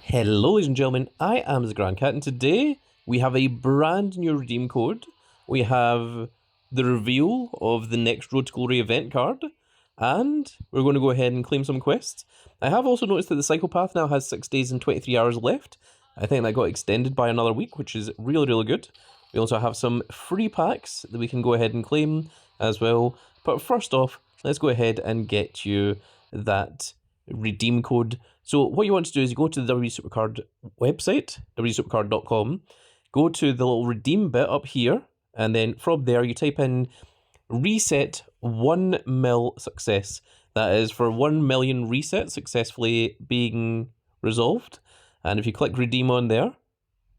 Hello ladies and gentlemen, I am the Grand Cat and today we have a brand new redeem code. We have the reveal of the next Road to Glory event card and we're going to go ahead and claim some quests. I have also noticed that the Psychopath now has 6 days and 23 hours left. I think that got extended by another week, which is really good. We also have some free packs that we can go ahead and claim as well. But first off, let's go ahead and get you that redeem code. So what you want to do is you go to the WWE Supercard website, www.supercard.com, go to the little redeem bit up here, and then from there you type in reset 1 mil success. That is for 1 million resets successfully being resolved. And if you click redeem on there,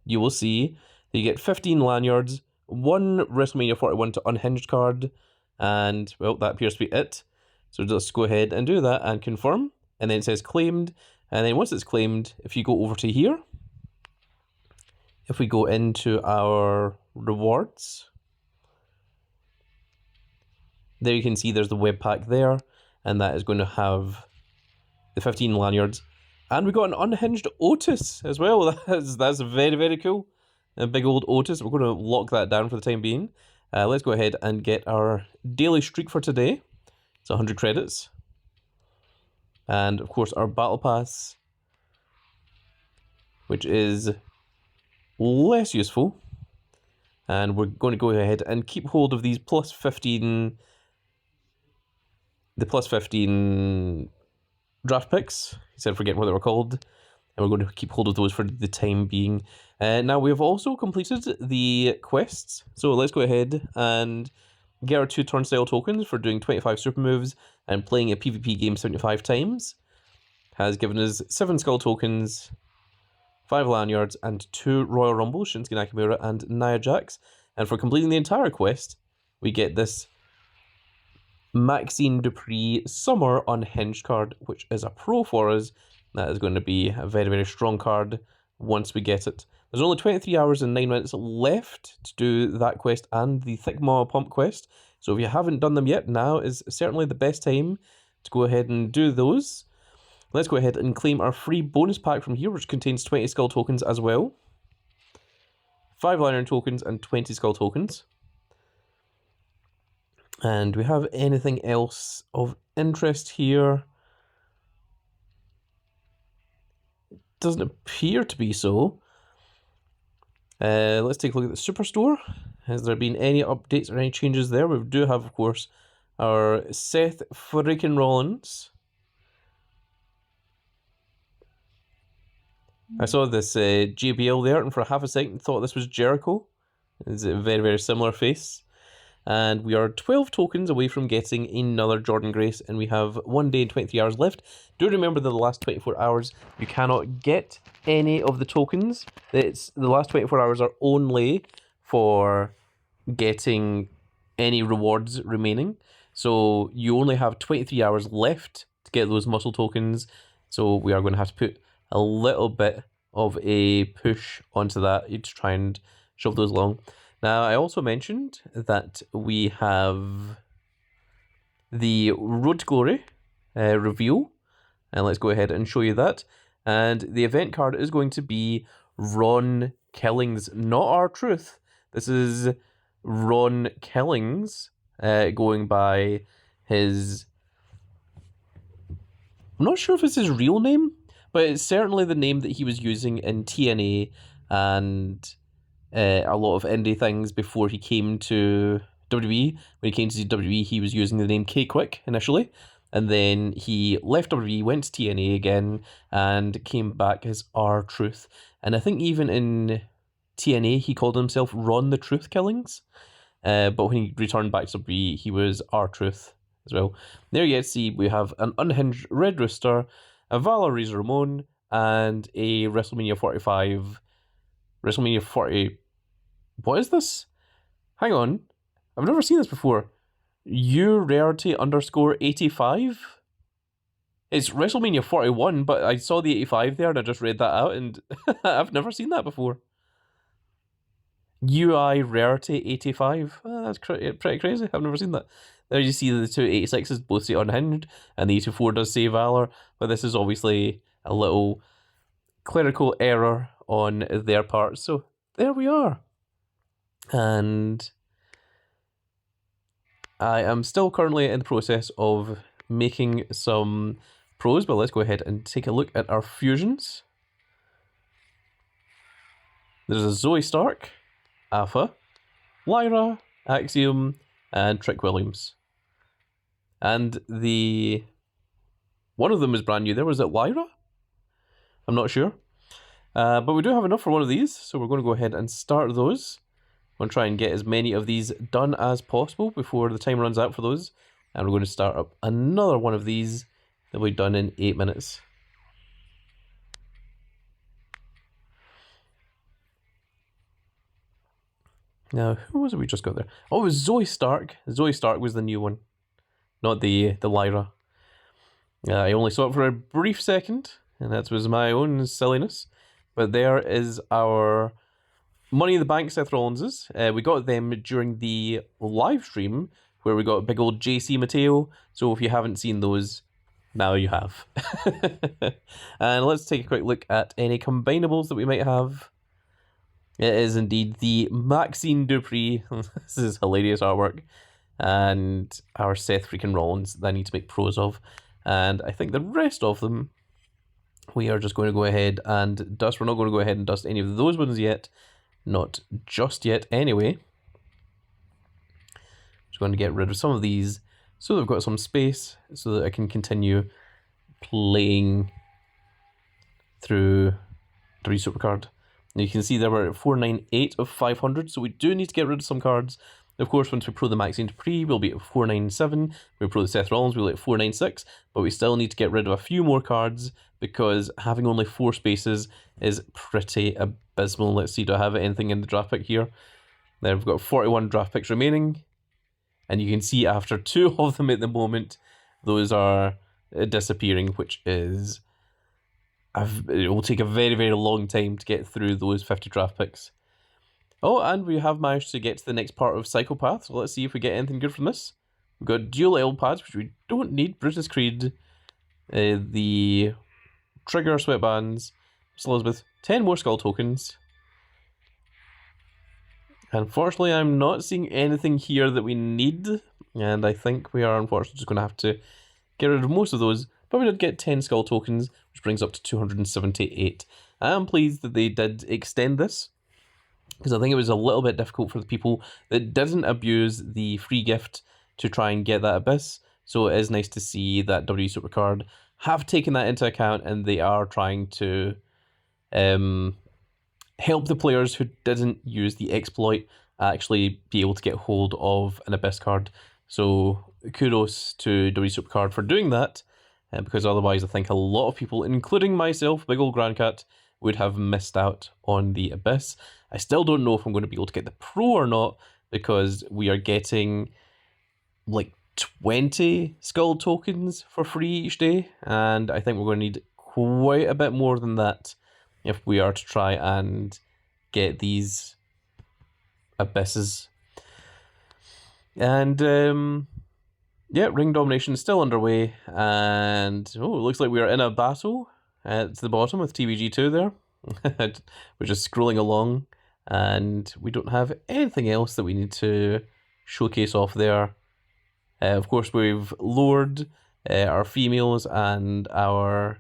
you will see that you get 15 lanyards, 1 WrestleMania 41 to Unhinged card, and well, that appears to be it. So just go ahead and do that and confirm. And then it says claimed, and then once it's claimed, if you go over to here, if we go into our rewards, there you can see there's the web pack there, and that is going to have the 15 lanyards. And we got an unhinged Otis as well. That's very cool. A big old Otis. We're going to lock that down for the time being. Let's go ahead and get our daily streak for today. It's 100 credits. And of course our battle pass, which is less useful. And we're going to go ahead and keep hold of these plus 15, the plus 15 draft picks. He said forget what they were called. And we're going to keep hold of those for the time being. Now we have also completed the quests. So let's go ahead and get our 2 turnstile tokens for doing 25 super moves and playing a PvP game 75 times. Has given us 7 skull tokens, 5 lanyards, and 2 Royal Rumbles, Shinsuke Nakamura and Nia Jax. And for completing the entire quest, we get this Maxine Dupree Summer Unhinged card, which is a pro for us. That is going to be a very strong card once we get it. There's only 23 hours and 9 minutes left to do that quest and the Thick Mama Pump quest. So if you haven't done them yet, now is certainly the best time to go ahead and do those. Let's go ahead and claim our free bonus pack from here, which contains 20 skull tokens as well. 5 lanyard tokens and 20 skull tokens. And do we have anything else of interest here? It doesn't appear to be so. Let's take a look at the Superstore. Has there been any updates or any changes there? We do have, of course, our Seth freaking Rollins. I saw this JBL there, and for half a second thought this was Jericho. It's a very similar face. And we are 12 tokens away from getting another Jordan Grace, and we have 1 day and 23 hours left. Do remember that the last 24 hours you cannot get any of the tokens. The last 24 hours are only for getting any rewards remaining. So you only have 23 hours left to get those muscle tokens. So we are going to have to put a little bit of a push onto that to try and shove those along. Now, I also mentioned that we have the Road to Glory reveal, and let's go ahead and show you that. And the event card is going to be Ron Killings, not R-Truth. This is Ron Killings, going by his... I'm not sure if it's his real name, but it's certainly the name that he was using in TNA and a lot of indie things before he came to WWE. When he came to WWE, he was using the name K-Quick initially, and then he left WWE, went to TNA again, and came back as R-Truth. And I think even in TNA, he called himself Ron the Truth Killings, but when he returned back to WWE, he was R-Truth as well. There you see we have an unhinged Red Rooster, a Valor Razor Ramon, and a WrestleMania 45... WrestleMania 40... What is this? Hang on. I've never seen this before. Rarity underscore 85? It's WrestleMania 41, but I saw the 85 there and I just read that out and I've never seen that before. UI Rarity 85. Oh, that's pretty crazy. I've never seen that. There you see the 2 86s both say Unhinged, and the 84 does say Valor, but this is obviously a little clerical error on their part. So there we are. And I am still currently in the process of making some pros, but let's go ahead and take a look at our fusions. There's a Zoe Stark, Alpha, Lyra, Axiom, and Trick Williams. And one of them is brand new there. Was it Lyra? I'm not sure. But we do have enough for one of these, so we're going to go ahead and start those. I'm going to try and get as many of these done as possible before the time runs out for those. And we're going to start up another one of these that we've done in 8 minutes. Now, who was it we just got there? Oh, it was Zoe Stark. Zoe Stark was the new one, not the Lyra. I only saw it for a brief second, and that was my own silliness. But there is our Money in the Bank Seth Rollinses. We got them during the live stream where we got big old JC Mateo. So if you haven't seen those, now you have. And let's take a quick look at any combinables that we might have. It is indeed the Maxine Dupree. This is hilarious artwork. And our Seth freaking Rollins that I need to make pros of. And I think the rest of them, we are just going to go ahead and dust. We're not going to go ahead and dust any of those ones yet. Not just yet anyway. Just going to get rid of some of these so they've got some space so that I can continue playing through 3 Supercard. And you can see there we're at 498 of 500, so we do need to get rid of some cards. Of course, once we pro the Maxine Dupree, we'll be at 497. We pro the Seth Rollins, we'll be at 496. But we still need to get rid of a few more cards because having only 4 spaces is pretty abysmal. Let's see, do I have anything in the draft pick here? There, we've got 41 draft picks remaining. And you can see after 2 of them at the moment, those are disappearing, which is... it will take a very, very long time to get through those 50 draft picks. Oh, and we have managed to get to the next part of Psychopath, so let's see if we get anything good from this. We've got dual L pads, which we don't need. Brutus Creed, the Trigger Sweatbands, Miss Elizabeth, 10 more Skull tokens. Unfortunately, I'm not seeing anything here that we need, and I think we are unfortunately just going to have to get rid of most of those. But we did get 10 Skull tokens, which brings up to 278. I am pleased that they did extend this, because I think it was a little bit difficult for the people that didn't abuse the free gift to try and get that Abyss. So it is nice to see that WWE Supercard have taken that into account, and they are trying to help the players who didn't use the exploit actually be able to get hold of an Abyss card. So kudos to WWE Supercard for doing that, because otherwise I think a lot of people, including myself, Big Ol' Grandcat, would have missed out on the Abyss. I still don't know if I'm going to be able to get the Pro or not, because we are getting like 20 Skull tokens for free each day, and I think we're going to need quite a bit more than that if we are to try and get these Abysses. And yeah, ring domination is still underway, and it looks like we are in a battle at the bottom with TBG2 there. We're just scrolling along, and we don't have anything else that we need to showcase off there. Of course, we've lowered our females and our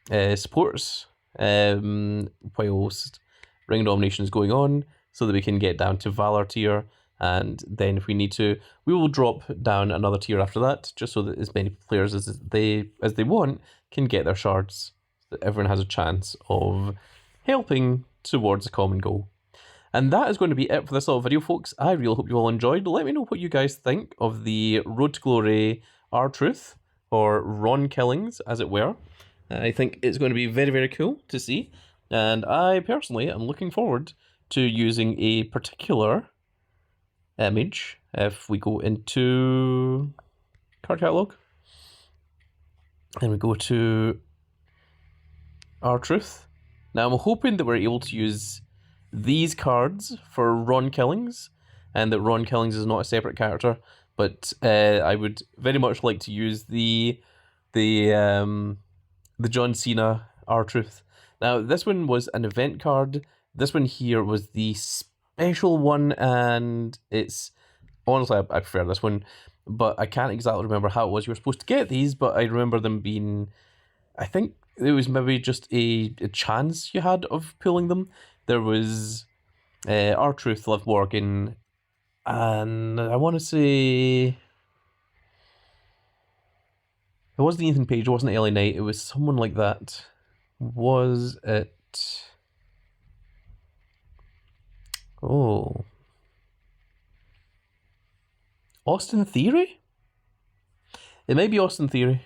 supports whilst ring domination is going on, so that we can get down to Valor tier, and then if we need to, we will drop down another tier after that, just so that as many players as they want can get their shards, so that everyone has a chance of helping towards a common goal. And that is going to be it for this little video, folks. I really hope you all enjoyed. Let me know what you guys think of the Road to Glory R-Truth, or Ron Killings, as it were. I think it's going to be very, very cool to see. And I personally am looking forward to using a particular image. If we go into card catalog and we go to R-Truth. Now I'm hoping that we're able to use these cards for Ron Killings, and that Ron Killings is not a separate character, but I would very much like to use the John Cena R-Truth, Now, this one was an event card. This one here was the special one, and it's honestly, I prefer this one, but I can't exactly remember how it was you were supposed to get these, but I remember them being, I think it was maybe just a chance you had of pulling them. There was R-Truth, Liv Morgan, and I want to say it wasn't Ethan Page, it wasn't LA Knight, it was someone like that. Was it? Oh. Austin Theory? It may be Austin Theory.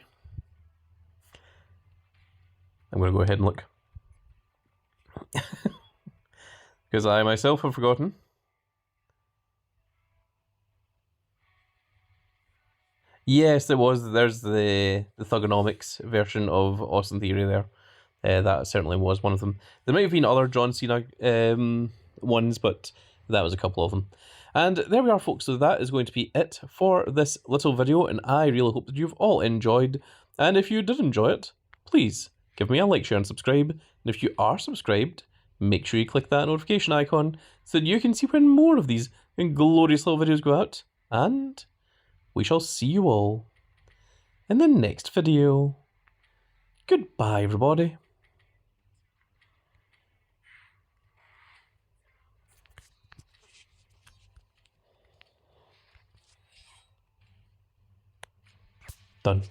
I'm going to go ahead and look. Because I myself have forgotten. Yes, there was. There's the Thugonomics version of Austin Theory there. That certainly was one of them. There might have been other John Cena ones, but that was a couple of them. And there we are, folks. So that is going to be it for this little video, and I really hope that you've all enjoyed. And if you did enjoy it, please give me a like, share, and subscribe. And if you are subscribed, make sure you click that notification icon so that you can see when more of these glorious little videos go out. And we shall see you all in the next video. Goodbye, everybody. Done.